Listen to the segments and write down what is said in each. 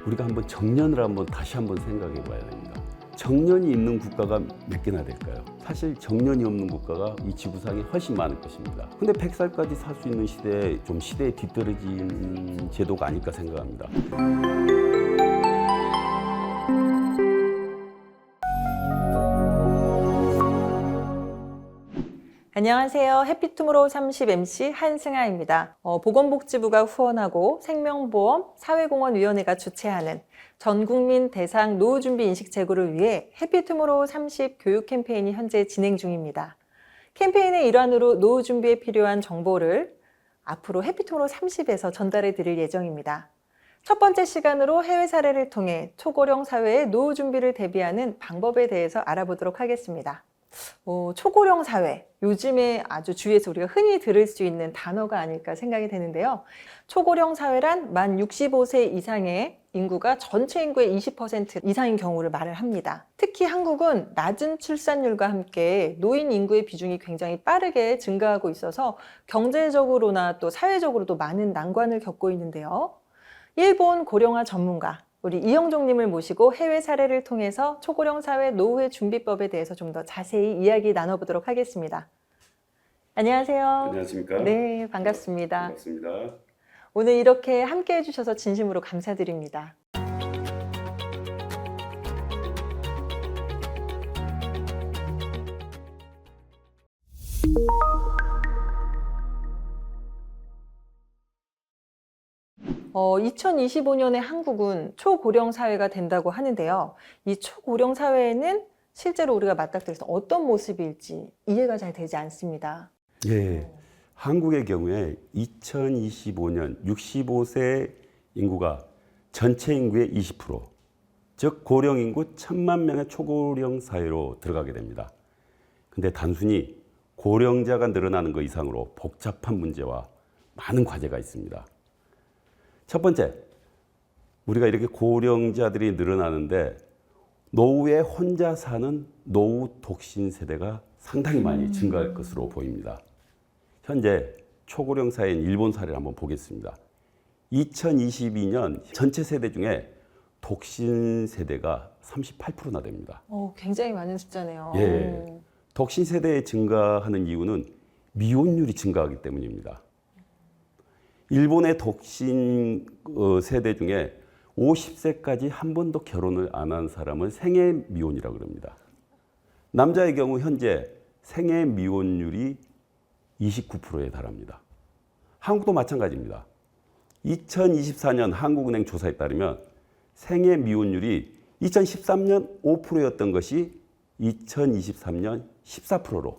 우리가 한번 정년을 다시 한번 생각해 봐야 됩니다. 정년이 있는 국가가 몇 개나 될까요? 사실 정년이 없는 국가가 이 지구상에 훨씬 많을 것입니다. 근데 100살까지 살 수 있는 시대에 좀 시대에 뒤떨어진 제도가 아닐까 생각합니다. 안녕하세요. 해피투모로우 30 MC 한승아입니다. 보건복지부가 후원하고 생명보험 사회공헌위원회가 주최하는 전국민 대상 노후준비 인식 제고를 위해 해피투모로우 30 교육 캠페인이 현재 진행 중입니다. 캠페인의 일환으로 노후 준비에 필요한 정보를 앞으로 해피투모로우 30에서 전달해 드릴 예정입니다. 첫 번째 시간으로 해외 사례를 통해 초고령 사회의 노후 준비를 대비하는 방법에 대해서 알아보도록 하겠습니다. 초고령 사회, 요즘에 아주 주위에서 우리가 흔히 들을 수 있는 단어가 아닐까 생각이 되는데요. 초고령 사회란 만 65세 이상의 인구가 전체 인구의 20% 이상인 경우를 말을 합니다. 특히 한국은 낮은 출산율과 함께 노인 인구의 비중이 굉장히 빠르게 증가하고 있어서 경제적으로나 또 사회적으로도 많은 난관을 겪고 있는데요. 일본 고령화 전문가 우리 이영종님을 모시고 해외 사례를 통해서 초고령 사회 노후의 준비법에 대해서 좀 더 자세히 이야기 나눠보도록 하겠습니다. 안녕하세요. 안녕하십니까? 네, 반갑습니다. 반갑습니다. 오늘 이렇게 함께 해주셔서 진심으로 감사드립니다. 어, 2025년에 한국은 초고령 사회가 된다고 하는데요. 이 초고령 사회에는 실제로 우리가 맞닥뜨려서 어떤 모습일지 이해가 잘 되지 않습니다. 예, 한국의 경우에 2025년 65세 인구가 전체 인구의 20%, 즉 고령 인구 1,000만 명의 초고령 사회로 들어가게 됩니다. 근데 단순히 고령자가 늘어나는 것 이상으로 복잡한 문제와 많은 과제가 있습니다. 첫 번째, 우리가 이렇게 고령자들이 늘어나는데 노후에 혼자 사는 노후 독신 세대가 상당히 많이 증가할 것으로 보입니다. 현재 초고령 사회인 일본 사례를 한번 보겠습니다. 2022년 전체 세대 중에 독신 세대가 38%나 됩니다. 굉장히 많은 숫자네요. 예, 독신 세대에 증가하는 이유는 미혼율이 증가하기 때문입니다. 일본의 독신 세대 중에 50세까지 한 번도 결혼을 안 한 사람을 생애 미혼이라고 합니다. 남자의 경우 현재 생애 미혼율이 29%에 달합니다. 한국도 마찬가지입니다. 2024년 한국은행 조사에 따르면 생애 미혼율이 2013년 5%였던 것이 2023년 14%로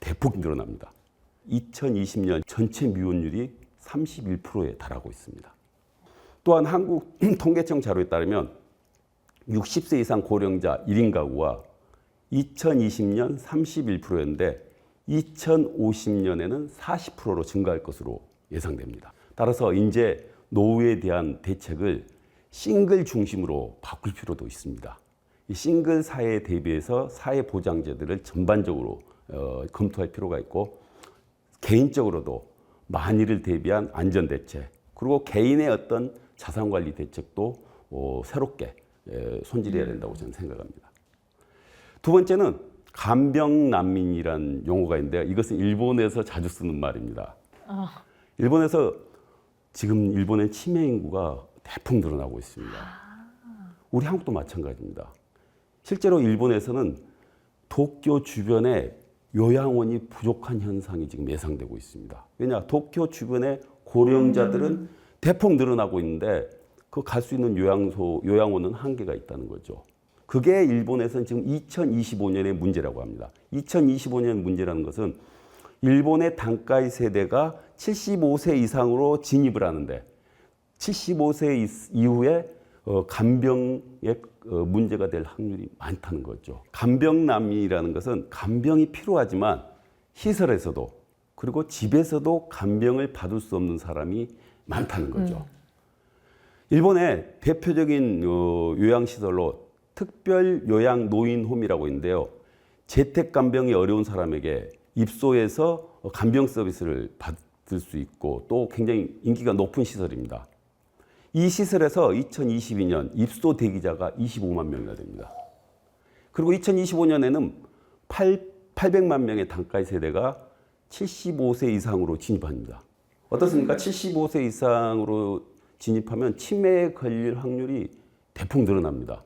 대폭 늘어납니다. 2020년 전체 미혼율이 31%에 달하고 있습니다. 또한 한국 통계청 자료에 따르면 60세 이상 고령자 1인 가구가 2020년 31%였는데 2050년에는 40%로 증가할 것으로 예상됩니다. 따라서 이제 노후에 대한 대책을 싱글 중심으로 바꿀 필요도 있습니다. 이 싱글 사회에 대비해서 사회 보장제들을 전반적으로 검토할 필요가 있고 개인적으로도 만일을 대비한 안전대책 그리고 개인의 어떤 자산관리 대책도 새롭게 손질해야 된다고 저는 생각합니다. 두 번째는 간병난민이라는 용어가 있는데요. 이것은 일본에서 자주 쓰는 말입니다. 일본에서 지금 일본의 치매 인구가 대폭 늘어나고 있습니다. 우리 한국도 마찬가지입니다. 실제로 일본에서는 도쿄 주변에 요양원이 부족한 현상이 지금 예상되고 있습니다. 왜냐? 도쿄 주변의 고령자들은 대폭 늘어나고 있는데 그 갈 수 있는 요양원은 한계가 있다는 거죠. 그게 일본에서는 지금 2025년의 문제라고 합니다. 2025년 문제라는 것은 일본의 단가의 세대가 75세 이상으로 진입을 하는데 75세 이후에 간병의 문제가 될 확률이 많다는 거죠. 간병난민이라는 것은 간병이 필요하지만 시설에서도 그리고 집에서도 간병을 받을 수 없는 사람이 많다는 거죠. 일본의 대표적인 요양시설로 특별 요양 노인홈이라고 있는데요. 재택 간병이 어려운 사람에게 입소해서 간병 서비스를 받을 수 있고 또 굉장히 인기가 높은 시설입니다. 이 시설에서 2022년 입소 대기자가 25만 명이나 됩니다. 그리고 2025년에는 800만 명의 단가의 세대가 75세 이상으로 진입합니다. 어떻습니까? 75세 이상으로 진입하면 치매에 걸릴 확률이 대폭 늘어납니다.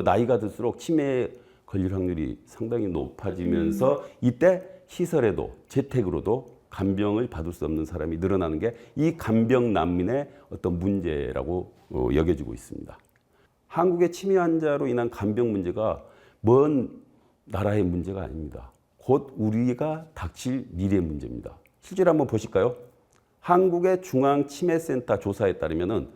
나이가 들수록 치매에 걸릴 확률이 상당히 높아지면서 이때 시설에도 재택으로도 간병을 받을 수 없는 사람이 늘어나는 게 이 간병 난민의 어떤 문제라고 여겨지고 있습니다. 한국의 치매 환자로 인한 간병 문제가 먼 나라의 문제가 아닙니다. 곧 우리가 닥칠 미래 문제입니다. 실제로 한번 보실까요? 한국의 중앙치매센터 조사에 따르면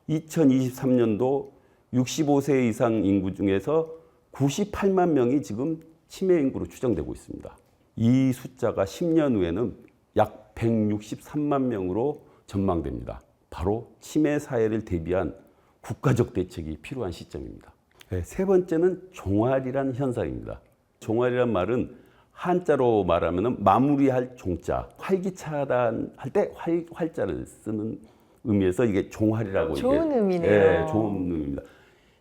2023년도 65세 이상 인구 중에서 98만 명이 지금 치매 인구로 추정되고 있습니다. 이 숫자가 10년 후에는 약 163만 명으로 전망됩니다. 바로 치매 사회를 대비한 국가적 대책이 필요한 시점입니다. 세 번째는 종활이란 현상입니다. 종활이란 말은 한자로 말하면 마무리할 종자, 활기차단 할 때 활자를 쓰는 의미에서 이게 종활이라고 좋은 이게, 의미네요. 예, 좋은 의미입니다.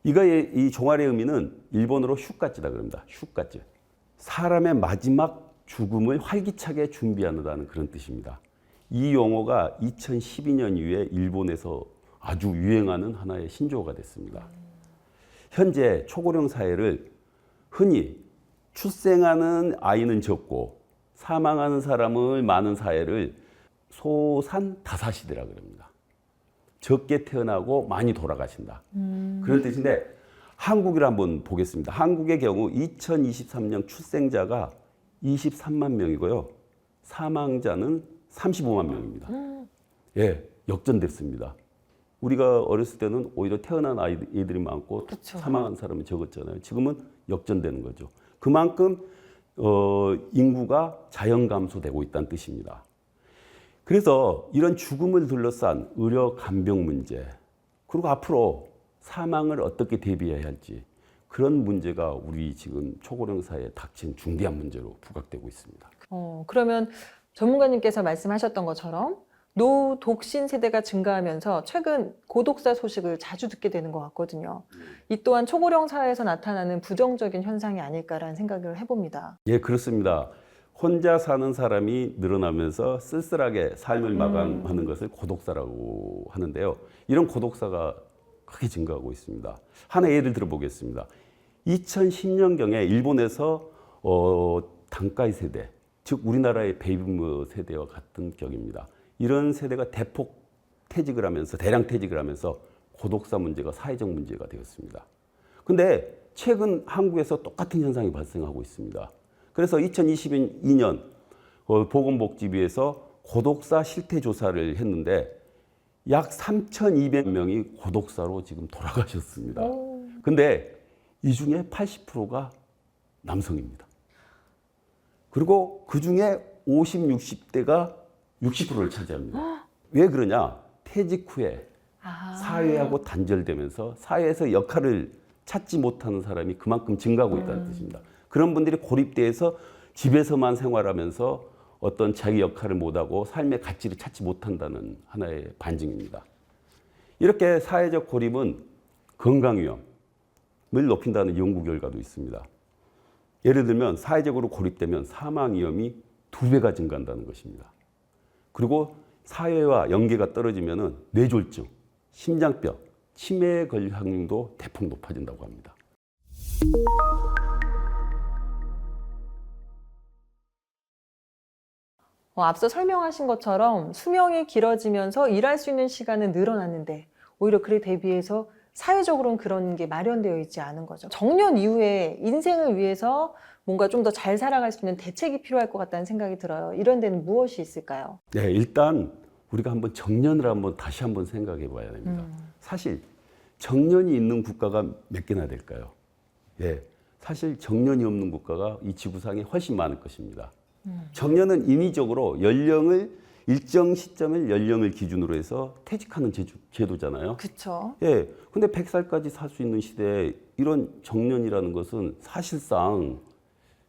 이 종활의 의미는 일본어로 슈까찌다 그럽니다. 슈까찌. 사람의 마지막 죽음을 활기차게 준비한다는 그런 뜻입니다. 이 용어가 2012년 이후에 일본에서 아주 유행하는 하나의 신조어가 됐습니다. 현재 초고령 사회를 흔히 출생하는 아이는 적고 사망하는 사람을 많은 사회를 소산다사시대라 그럽니다. 적게 태어나고 많이 돌아가신다. 그런 뜻인데 한국을 한번 보겠습니다. 한국의 경우 2023년 출생자가 23만 명이고요. 사망자는 35만 명입니다. 예, 역전됐습니다. 우리가 어렸을 때는 오히려 태어난 아이들이 많고 그쵸. 사망한 사람이 적었잖아요. 지금은 역전되는 거죠. 그만큼 인구가 자연 감소되고 있다는 뜻입니다. 그래서 이런 죽음을 둘러싼 의료 간병 문제, 그리고 앞으로 사망을 어떻게 대비해야 할지 그런 문제가 우리 지금 초고령 사회에 닥친 중대한 문제로 부각되고 있습니다. 그러면 전문가님께서 말씀하셨던 것처럼 노독신 세대가 증가하면서 최근 고독사 소식을 자주 듣게 되는 것 같거든요. 이 또한 초고령 사회에서 나타나는 부정적인 현상이 아닐까라는 생각을 해봅니다. 예, 그렇습니다. 혼자 사는 사람이 늘어나면서 쓸쓸하게 삶을 마감하는 것을 고독사라고 하는데요. 이런 고독사가 크게 증가하고 있습니다. 하나 예를 들어보겠습니다. 2010년경에 일본에서 단가의 세대, 즉 우리나라의 베이비부머 세대와 같은 격입니다. 이런 세대가 대폭 퇴직을 하면서 대량 퇴직을 하면서 고독사 문제가 사회적 문제가 되었습니다. 그런데 최근 한국에서 똑같은 현상이 발생하고 있습니다. 그래서 2022년 보건복지부에서 고독사 실태 조사를 했는데 약 3,200명이 고독사로 지금 돌아가셨습니다. 근데 이 중에 80%가 남성입니다. 그리고 그 중에 50, 60대가 60%를 차지합니다. 왜 그러냐? 퇴직 후에 사회하고 단절되면서 사회에서 역할을 찾지 못하는 사람이 그만큼 증가하고 있다는 뜻입니다. 그런 분들이 고립돼서 집에서만 생활하면서 어떤 자기 역할을 못하고 삶의 가치를 찾지 못한다는 하나의 반증입니다. 이렇게 사회적 고립은 건강 위험을 높인다는 연구 결과도 있습니다. 예를 들면 사회적으로 고립되면 사망 위험이 2배가 증가한다는 것입니다. 그리고 사회와 연계가 떨어지면 뇌졸중, 심장병, 치매에 걸릴 확률도 대폭 높아진다고 합니다. 앞서 설명하신 것처럼 수명이 길어지면서 일할 수 있는 시간은 늘어났는데 오히려 그에 대비해서 사회적으로는 그런 게 마련되어 있지 않은 거죠. 정년 이후에 인생을 위해서 뭔가 좀 더 잘 살아갈 수 있는 대책이 필요할 것 같다는 생각이 들어요. 이런 데는 무엇이 있을까요? 네, 일단 우리가 한번 정년을 다시 한번 생각해 봐야 됩니다. 사실 정년이 있는 국가가 몇 개나 될까요? 예, 사실 정년이 없는 국가가 이 지구상에 훨씬 많을 것입니다. 정년은 인위적으로 일정 시점을 연령을 기준으로 해서 퇴직하는 제도잖아요. 그렇죠. 예, 근데 100살까지 살 수 있는 시대에 이런 정년이라는 것은 사실상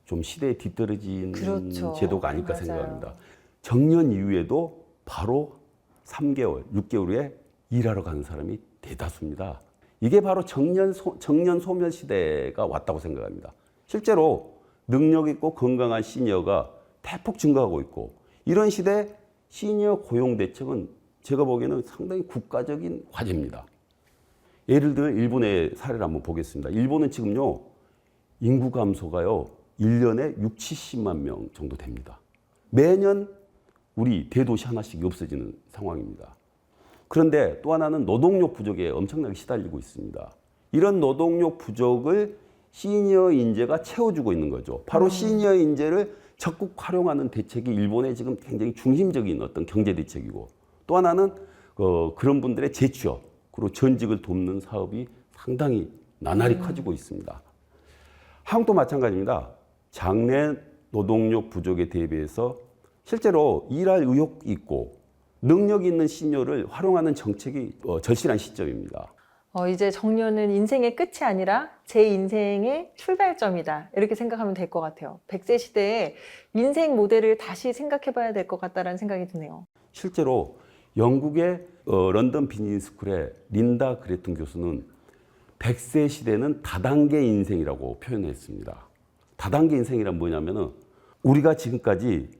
좀 시대에 뒤떨어진 그렇죠. 제도가 아닐까 맞아요. 생각합니다. 정년 이후에도 바로 3개월, 6개월 후에 일하러 가는 사람이 대다수입니다. 이게 바로 정년 소멸 시대가 왔다고 생각합니다. 실제로 능력 있고 건강한 시니어가 대폭 증가하고 있고, 이런 시대 시니어 고용 대책은 제가 보기에는 상당히 국가적인 과제입니다. 예를 들어 일본의 사례를 한번 보겠습니다. 일본은 지금요 인구 감소가요 1년에 6, 70만 명 정도 됩니다. 매년 우리 대도시 하나씩 없어지는 상황입니다. 그런데 또 하나는 노동력 부족에 엄청나게 시달리고 있습니다. 이런 노동력 부족을 시니어 인재가 채워주고 있는 거죠. 바로 시니어 인재를 적극 활용하는 대책이 일본의 지금 굉장히 중심적인 어떤 경제 대책이고, 또 하나는 그런 분들의 재취업, 그리고 전직을 돕는 사업이 상당히 나날이 커지고 있습니다. 한국도 마찬가지입니다. 장래 노동력 부족에 대비해서 실제로 일할 의욕이 있고 능력 있는 시니어를 활용하는 정책이 절실한 시점입니다. 이제 정년은 인생의 끝이 아니라 제 인생의 출발점이다. 이렇게 생각하면 될 것 같아요. 100세 시대에 인생 모델을 다시 생각해 봐야 될 것 같다는 생각이 드네요. 실제로 영국의 런던 비즈니스 스쿨의 린다 그레튼 교수는 100세 시대는 다단계 인생이라고 표현했습니다. 다단계 인생이란 뭐냐면은 우리가 지금까지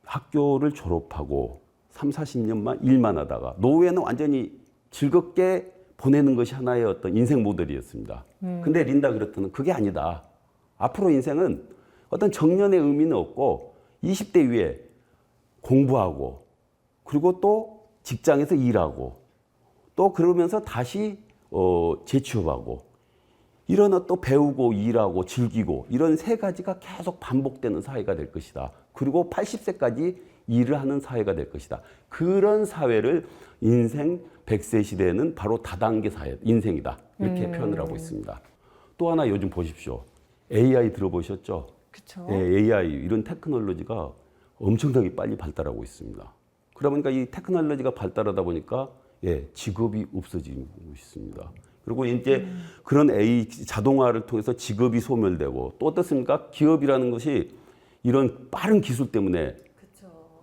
학교를 졸업하고 3, 40년만 일만 하다가 노후에는 완전히 즐겁게 보내는 것이 하나의 어떤 인생 모델이었습니다. 근데 린다 그레튼은 그게 아니다. 앞으로 인생은 어떤 정년의 의미는 없고 20대 이후에 공부하고, 그리고 또 직장에서 일하고, 또 그러면서 다시 재취업하고, 이런 또 배우고 일하고 즐기고, 이런 세 가지가 계속 반복되는 사회가 될 것이다. 그리고 80세까지 일을 하는 사회가 될 것이다. 그런 사회를 인생 100세 시대에는 바로 다단계 사회, 인생이다. 이렇게 표현을 하고 있습니다. 또 하나 요즘 보십시오. AI 들어보셨죠? 그렇죠. 예, AI 이런 테크놀로지가 엄청나게 빨리 발달하고 있습니다. 그러다 보니까 이 테크놀로지가 발달하다 보니까 직업이 없어지고 있습니다. 그리고 이제 그런 AI 자동화를 통해서 직업이 소멸되고, 또 어떻습니까? 기업이라는 것이 이런 빠른 기술 때문에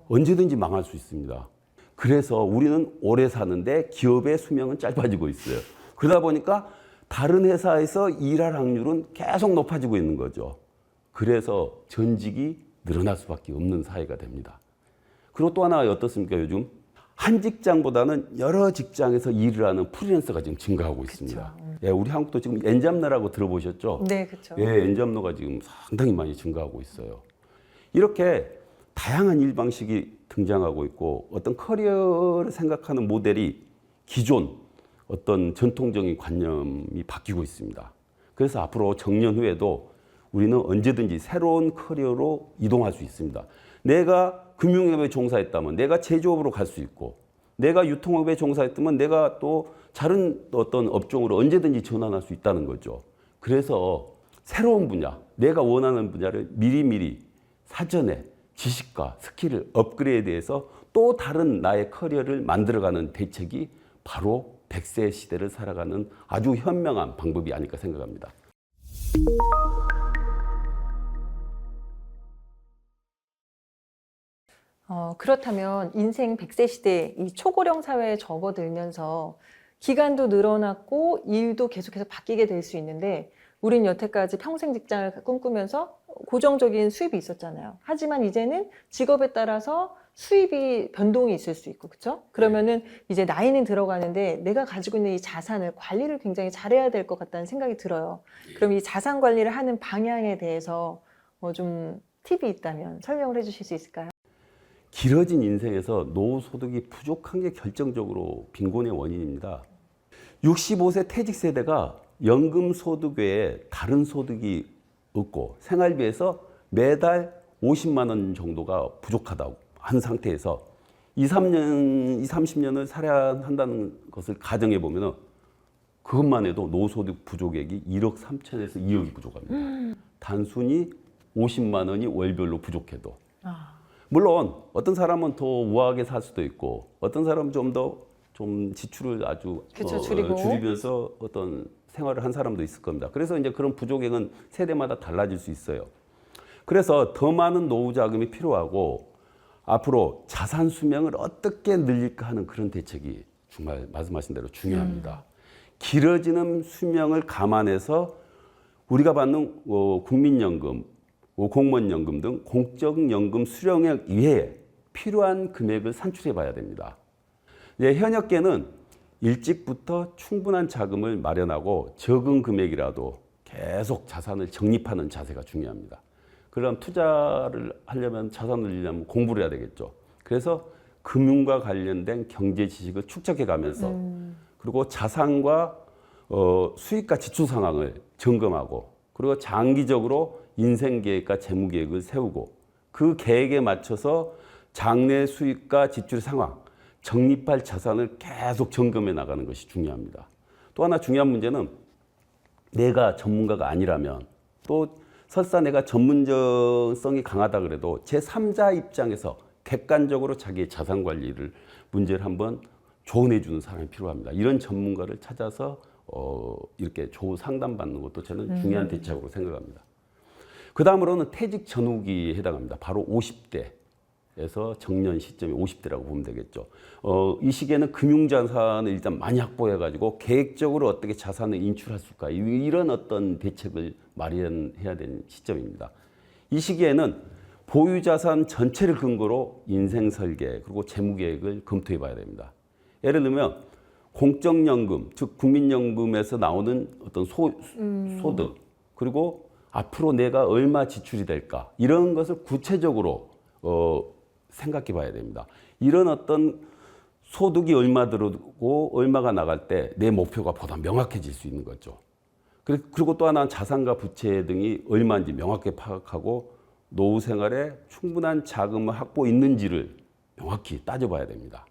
언제든지 망할 수 있습니다. 그래서 우리는 오래 사는데 기업의 수명은 짧아지고 있어요. 그러다 보니까 다른 회사에서 일할 확률은 계속 높아지고 있는 거죠. 그래서 전직이 늘어날 수밖에 없는 사회가 됩니다. 그리고 또 하나 어떻습니까? 요즘 한 직장보다는 여러 직장에서 일을 하는 프리랜서가 지금 증가하고 있습니다. 예, 우리 한국도 지금 엔잡러라고 들어보셨죠? 네, 그렇죠. 예, 엔잡러가 지금 상당히 많이 증가하고 있어요. 이렇게 다양한 일 방식이 등장하고 있고, 어떤 커리어를 생각하는 모델이 기존 어떤 전통적인 관념이 바뀌고 있습니다. 그래서 앞으로 정년 후에도 우리는 언제든지 새로운 커리어로 이동할 수 있습니다. 내가 금융업에 종사했다면 내가 제조업으로 갈 수 있고, 내가 유통업에 종사했다면 내가 또 다른 어떤 업종으로 언제든지 전환할 수 있다는 거죠. 그래서 새로운 분야, 내가 원하는 분야를 미리미리 사전에 지식과 스킬을 업그레이드해서 또 다른 나의 커리어를 만들어가는 대책이 바로 100세 시대를 살아가는 아주 현명한 방법이 아닐까 생각합니다. 그렇다면 인생 100세 시대, 이 초고령 사회에 접어들면서 기간도 늘어났고 일도 계속해서 바뀌게 될 수 있는데, 우린 여태까지 평생 직장을 꿈꾸면서 고정적인 수입이 있었잖아요. 하지만 이제는 직업에 따라서 수입이 변동이 있을 수 있고, 그렇죠? 그러면은 이제 나이는 들어가는데 내가 가지고 있는 이 자산을 관리를 굉장히 잘해야 될 것 같다는 생각이 들어요. 그럼 이 자산 관리를 하는 방향에 대해서 좀 팁이 있다면 설명을 해주실 수 있을까요? 길어진 인생에서 노후 소득이 부족한 게 결정적으로 빈곤의 원인입니다. 65세 퇴직 세대가 연금 소득 외에 다른 소득이 없고 생활비에서 매달 50만 원 정도가 부족하다고 한 상태에서 30년을 살아야 한다는 것을 가정해 보면 그것만 해도 노소득 부족액이 1억 3천에서 2억이 부족합니다. 단순히 50만 원이 월별로 부족해도. 물론 어떤 사람은 더 우아하게 살 수도 있고, 어떤 사람은 좀 지출을 아주 줄이면서 어떤 생활을 한 사람도 있을 겁니다. 그래서 이제 그런 부족액은 세대마다 달라질 수 있어요. 그래서 더 많은 노후 자금이 필요하고, 앞으로 자산 수명을 어떻게 늘릴까 하는 그런 대책이 정말 말씀하신 대로 중요합니다. 길어지는 수명을 감안해서 우리가 받는 국민연금, 공무원연금 등 공적연금 수령액 이외에 필요한 금액을 산출해 봐야 됩니다. 현역계는 일찍부터 충분한 자금을 마련하고 적은 금액이라도 계속 자산을 적립하는 자세가 중요합니다. 그럼 투자를 하려면 자산을 늘리려면 공부를 해야 되겠죠. 그래서 금융과 관련된 경제 지식을 축적해 가면서 그리고 자산과 수익과 지출 상황을 점검하고 그리고 장기적으로 인생 계획과 재무 계획을 세우고 그 계획에 맞춰서 장래 수익과 지출 상황, 적립할 자산을 계속 점검해 나가는 것이 중요합니다. 또 하나 중요한 문제는 내가 전문가가 아니라면 또 설사 내가 전문성이 강하다 그래도 제3자 입장에서 객관적으로 자기의 자산 관리를 문제를 한번 조언해 주는 사람이 필요합니다. 이런 전문가를 찾아서 이렇게 조언 상담받는 것도 저는 중요한 대책으로 생각합니다. 그 다음으로는 퇴직 전후기에 해당합니다. 바로 50대에서 정년 시점이 50대라고 보면 되겠죠. 이 시기에는 금융자산을 일단 많이 확보해가지고 계획적으로 어떻게 자산을 인출할 수 있을까 이런 어떤 대책을 마련해야 되는 시점입니다. 이 시기에는 보유자산 전체를 근거로 인생 설계 그리고 재무 계획을 검토해 봐야 됩니다. 예를 들면 공적연금, 즉 국민연금에서 나오는 어떤 소득 그리고 앞으로 내가 얼마 지출이 될까 이런 것을 구체적으로 생각해 봐야 됩니다. 이런 어떤 소득이 얼마 들어오고 얼마가 나갈 때 내 목표가 보다 명확해질 수 있는 거죠. 그리고 또 하나는 자산과 부채 등이 얼마인지 명확히 파악하고 노후 생활에 충분한 자금을 확보 있는지를 명확히 따져봐야 됩니다.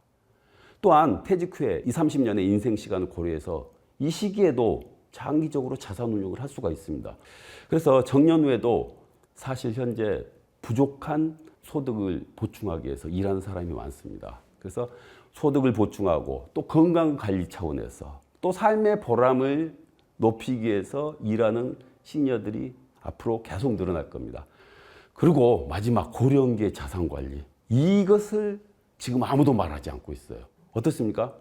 또한 퇴직 후에 20, 30년의 인생 시간을 고려해서 이 시기에도 장기적으로 자산 운용을 할 수가 있습니다. 그래서 정년 후에도 사실 현재 부족한 소득을 보충하기 위해서 일하는 사람이 많습니다. 그래서 소득을 보충하고 또 건강 관리 차원에서 또 삶의 보람을 높이기 위해서 일하는 시니어들이 앞으로 계속 늘어날 겁니다. 그리고 마지막 고령계 자산 관리. 이것을 지금 아무도 말하지 않고 있어요. 어떻습니까?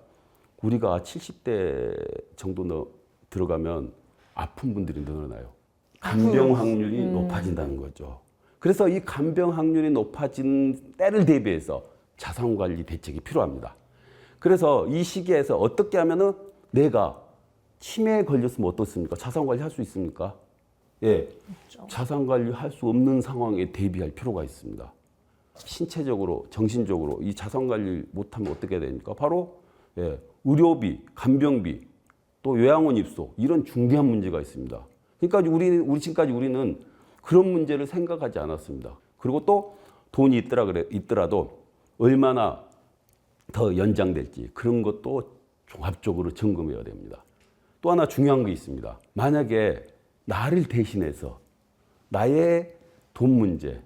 우리가 70대 정도 들어가면 아픈 분들이 늘어나요. 간병 확률이 높아진다는 거죠. 그래서 이 간병 확률이 높아진 때를 대비해서 자산 관리 대책이 필요합니다. 그래서 이 시기에서 어떻게 하면은 내가 치매에 걸렸으면 어떻습니까? 자산 관리 할 수 있습니까? 예. 그렇죠. 자산 관리 할 수 없는 상황에 대비할 필요가 있습니다. 신체적으로, 정신적으로 이 자산 관리 못하면 어떻게 됩니까? 바로 의료비, 간병비, 또 요양원 입소 이런 중대한 문제가 있습니다. 그러니까 우리 지금까지 우리는 그런 문제를 생각하지 않았습니다. 그리고 또 돈이 있더라도 얼마나 더 연장될지 그런 것도 종합적으로 점검해야 됩니다. 또 하나 중요한 게 있습니다. 만약에 나를 대신해서 나의 돈 문제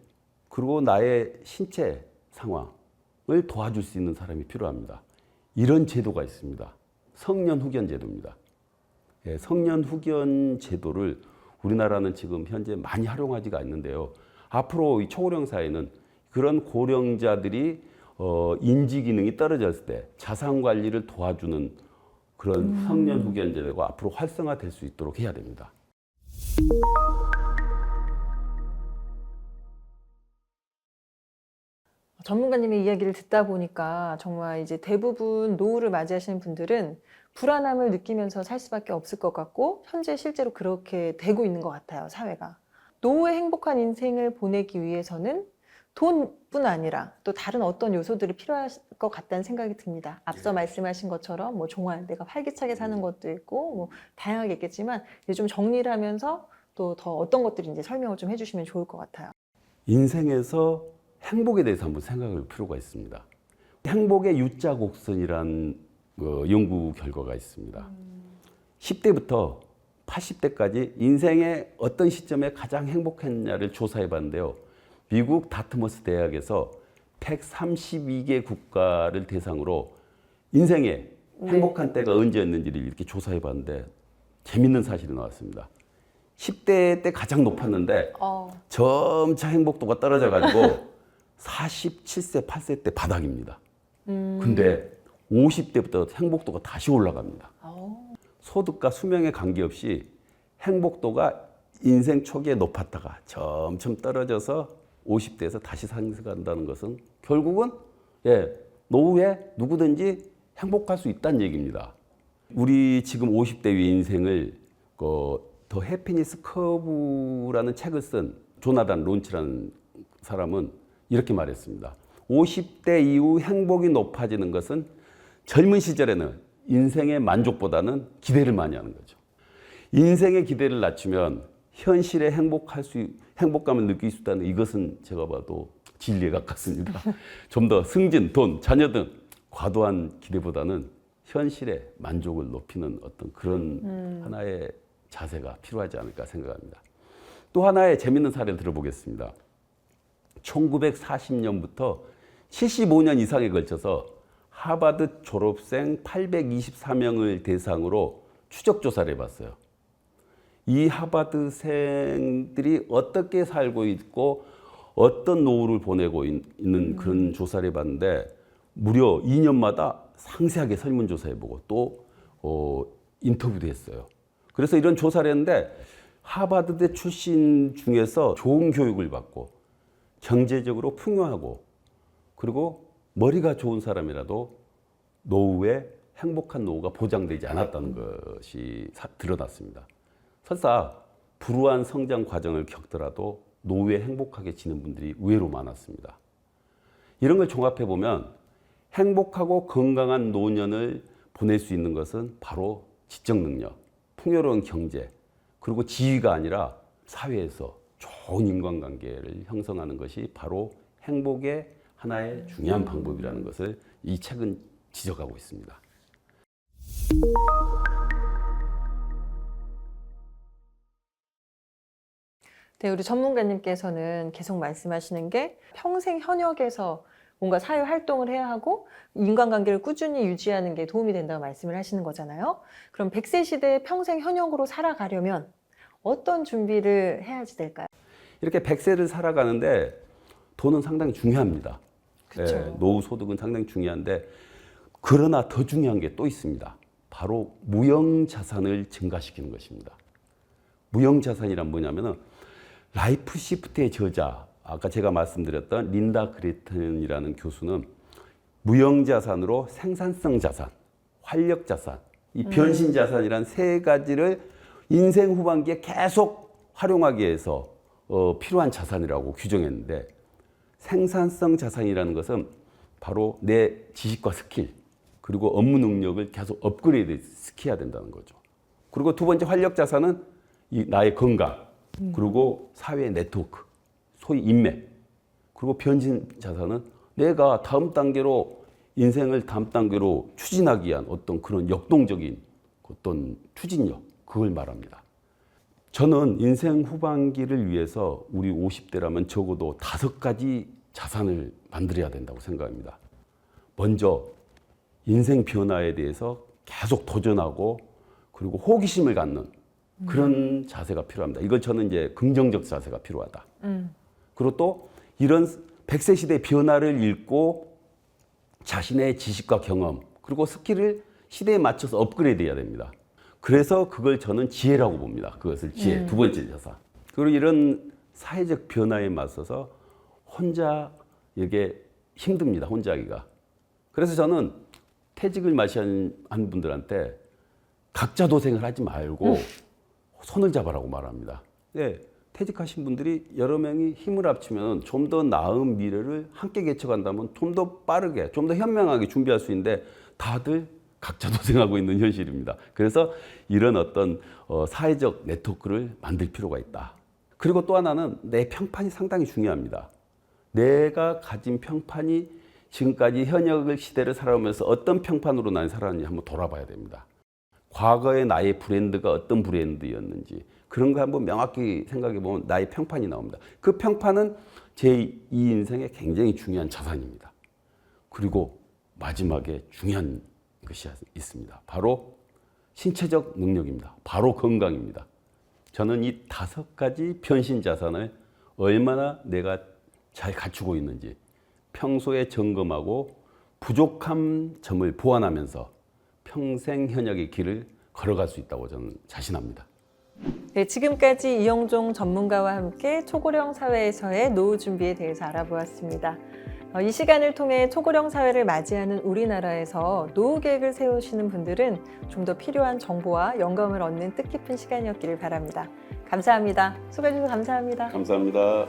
그리고 나의 신체 상황을 도와줄 수 있는 사람이 필요합니다. 이런 제도가 있습니다. 성년 후견 제도입니다. 성년 후견 제도를 우리나라는 지금 현재 많이 활용하지가 않는데요. 앞으로 이 초고령 사회는 그런 고령자들이 인지 기능이 떨어졌을 때 자산 관리를 도와주는 그런 성년 후견 제도가 앞으로 활성화될 수 있도록 해야 됩니다. 전문가님의 이야기를 듣다 보니까 정말 이제 대부분 노후를 맞이하시는 분들은 불안함을 느끼면서 살 수밖에 없을 것 같고 현재 실제로 그렇게 되고 있는 것 같아요, 사회가. 노후의 행복한 인생을 보내기 위해서는 돈뿐 아니라 또 다른 어떤 요소들이 필요할 것 같다는 생각이 듭니다. 앞서 말씀하신 것처럼 뭐 종알, 내가 활기차게 사는 것도 있고 뭐 다양하게 있겠지만 이제 좀 정리를 하면서 또 더 어떤 것들인지 설명을 좀 해주시면 좋을 것 같아요. 인생에서 행복에 대해서 한번 생각할 필요가 있습니다. 행복의 U자 곡선이란 연구 결과가 있습니다. 10대부터 80대까지 인생의 어떤 시점에 가장 행복했냐를 조사해 봤는데요. 미국 다트머스 대학에서 132개 국가를 대상으로 인생의 행복한 때가 언제였는지를 이렇게 조사해 봤는데 재밌는 사실이 나왔습니다. 10대 때 가장 높았는데 점차 행복도가 떨어져 가지고 47세, 8세 때 바닥입니다. 근데 50대부터 행복도가 다시 올라갑니다. 어. 소득과 수명에 관계없이 행복도가 인생 초기에 높았다가 점점 떨어져서 50대에서 다시 상승한다는 것은 결국은 노후에 누구든지 행복할 수 있다는 얘기입니다. 우리 지금 50대의 인생을 더 해피니스 커브라는 책을 쓴 조나단 론치라는 사람은 이렇게 말했습니다. 50대 이후 행복이 높아지는 것은 젊은 시절에는 인생의 만족보다는 기대를 많이 하는 거죠. 인생의 기대를 낮추면 현실에 행복감을 느낄 수 있다는 이것은 제가 봐도 진리에 가깝습니다. 좀 더 승진, 돈, 자녀 등 과도한 기대보다는 현실의 만족을 높이는 어떤 그런 하나의 자세가 필요하지 않을까 생각합니다. 또 하나의 재밌는 사례를 들어보겠습니다. 1940년부터 75년 이상에 걸쳐서 하버드 졸업생 824명을 대상으로 추적 조사를 해봤어요. 이 하버드생들이 어떻게 살고 있고 어떤 노후를 보내고 있는 그런 조사를 해봤는데 무려 2년마다 상세하게 설문조사해보고 또 인터뷰도 했어요. 그래서 이런 조사를 했는데 하버드대 출신 중에서 좋은 교육을 받고 경제적으로 풍요하고 그리고 머리가 좋은 사람이라도 노후에 행복한 노후가 보장되지 않았다는 것이 드러났습니다. 설사 불우한 성장 과정을 겪더라도 노후에 행복하게 지는 분들이 의외로 많았습니다. 이런 걸 종합해 보면 행복하고 건강한 노년을 보낼 수 있는 것은 바로 지적 능력, 풍요로운 경제, 그리고 지위가 아니라 사회에서 좋은 인간관계를 형성하는 것이 바로 행복의 하나의 중요한 방법이라는 것을 이 책은 지적하고 있습니다. 네, 우리 전문가님께서는 계속 말씀하시는 게 평생 현역에서 뭔가 사회 활동을 해야 하고 인간관계를 꾸준히 유지하는 게 도움이 된다고 말씀을 하시는 거잖아요. 그럼 100세 시대에 평생 현역으로 살아가려면 어떤 준비를 해야지 될까요? 이렇게 100세를 살아가는데 돈은 상당히 중요합니다. 그쵸. 노후 소득은 상당히 중요한데 그러나 더 중요한 게 또 있습니다. 바로 무형자산을 증가시키는 것입니다. 무형자산이란 뭐냐면은 라이프 시프트의 저자, 아까 제가 말씀드렸던 린다 그레튼이라는 교수는 무형자산으로 생산성 자산, 활력 자산, 이 변신 자산이란 세 가지를 인생 후반기에 계속 활용하기 위해서 필요한 자산이라고 규정했는데 생산성 자산이라는 것은 바로 내 지식과 스킬 그리고 업무 능력을 계속 업그레이드 시켜야 된다는 거죠. 그리고 두 번째 활력 자산은 나의 건강 그리고 사회의 네트워크, 소위 인맥, 그리고 변신 자산은 내가 다음 단계로 인생을 다음 단계로 추진하기 위한 어떤 그런 역동적인 어떤 추진력, 그걸 말합니다. 저는 인생 후반기를 위해서 우리 50대라면 적어도 5가지 자산을 만들어야 된다고 생각합니다. 먼저 인생 변화에 대해서 계속 도전하고 그리고 호기심을 갖는 그런 자세가 필요합니다. 이걸 저는 이제 긍정적 자세가 필요하다. 그리고 또 이런 100세 시대의 변화를 읽고 자신의 지식과 경험 그리고 스킬을 시대에 맞춰서 업그레이드 해야 됩니다. 그래서 그걸 저는 지혜라고 봅니다. 그것을 지혜, 두 번째 자산. 그리고 이런 사회적 변화에 맞서서 혼자 이게 힘듭니다. 혼자 하기가. 그래서 저는 퇴직을 맞이한 분들한테 각자 도생을 하지 말고 손을 잡아라고 말합니다. 네, 퇴직하신 분들이 여러 명이 힘을 합치면 좀 더 나은 미래를 함께 개척한다면 좀 더 빠르게, 좀 더 현명하게 준비할 수 있는데 다들 각자 도생하고 있는 현실입니다. 그래서 이런 어떤 사회적 네트워크를 만들 필요가 있다. 그리고 또 하나는 내 평판이 상당히 중요합니다. 내가 가진 평판이 지금까지 현역을 시대를 살아오면서 어떤 평판으로 난 살았는지 한번 돌아봐야 됩니다. 과거의 나의 브랜드가 어떤 브랜드였는지 그런 거 한번 명확히 생각해 보면 나의 평판이 나옵니다. 그 평판은 제 이 인생에 굉장히 중요한 자산입니다. 그리고 마지막에 중요한 것이 있습니다. 바로 신체적 능력입니다. 바로 건강입니다. 저는 이 5가지 변신 자산을 얼마나 내가 잘 갖추고 있는지 평소에 점검하고 부족한 점을 보완하면서 평생 현역의 길을 걸어갈 수 있다고 저는 자신합니다. 네, 지금까지 이영종 전문가와 함께 초고령 사회에서의 노후 준비에 대해서 알아보았습니다. 이 시간을 통해 초고령 사회를 맞이하는 우리나라에서 노후 계획을 세우시는 분들은 좀 더 필요한 정보와 영감을 얻는 뜻깊은 시간이었기를 바랍니다. 감사합니다. 수고해 주셔서 감사합니다. 감사합니다.